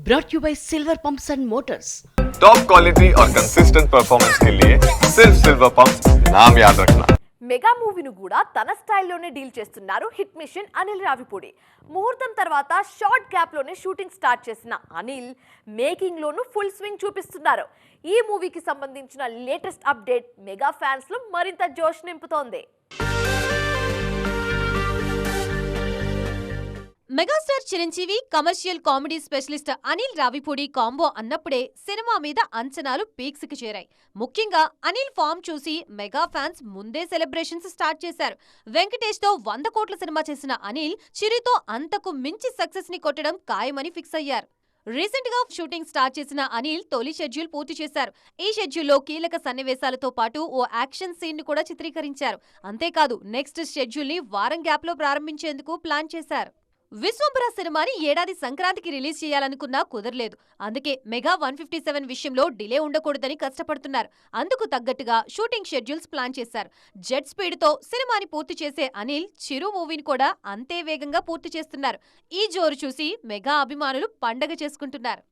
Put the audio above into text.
brought you by Silver Pumps and Motors. Top quality और consistent performance के लिए सिर्फ सिल्वर पंप्स नाम याद रखना. మెగా మూవీను కూడా తన స్టైల్లోనే డీల్ చేస్తున్నారు హిట్ మిషన్ అనిల్ రావిపూడి. ముహూర్తం తర్వాత షార్ట్ గ్యాప్లోనే షూటింగ్ స్టార్ట్ చేసిన అనిల్ మేకింగ్లోనూ ఫుల్ స్వింగ్ చూపిస్తున్నారు. ఈ మూవీకి సంబంధించిన లేటెస్ట్ అప్డేట్ మెగా ఫ్యాన్స్లో మరింత జోష్ నింపుతోంది. Megastar Chiranjeevi commercial comedy specialist Anil Ravipudi combo అన్నప్పుడే సినిమా మీద అంచనాలు పీక్స్ కి చేరాయి. ముఖ్యంగా అనిల్ ఫామ్ చూసి మెగా ఫ్యాన్స్ ముందే సెలబ్రేషన్స్ స్టార్ట్ చేశారు. వెంకటేష్ తో 100 కోట్ల సినిమా చేసిన అనిల్ చిరుతో అంతకు మించి సక్సెస్ ని కొట్టడం ఖాయమని ఫిక్స్ అయ్యారు. రీసెంట్ గా షూటింగ్ స్టార్ట్ చేసిన అనిల్ తొలి షెడ్యూల్ పూర్తి చేశారు. ఈ షెడ్యూల్లో కీలక సన్నివేశాలతో పాటు ఓ యాక్షన్ సీన్ ను కూడా చిత్రీకరించారు. అంతేకాదు నెక్స్ట్ షెడ్యూల్ ని వారం గ్యాప్ లో ప్రారంభించేందుకు ప్లాన్ చేశారు. విశ్వంబర సినిమాని ఏడాది సంక్రాంతికి రిలీజ్ చేయాలనుకున్నా కుదరలేదు. అందుకే మెగా 157 విషయంలో డిలే ఉండకూడదని కష్టపడుతున్నారు. అందుకు తగ్గట్టుగా షూటింగ్ షెడ్యూల్స్ ప్లాన్ చేశారు. జెట్ స్పీడ్ తో సినిమాని పూర్తి చేసే అనిల్ చిరు మూవీని కూడా అంతే వేగంగా పూర్తి చేస్తున్నారు. ఈ జోరు చూసి మెగా అభిమానులు పండగ చేసుకుంటున్నారు.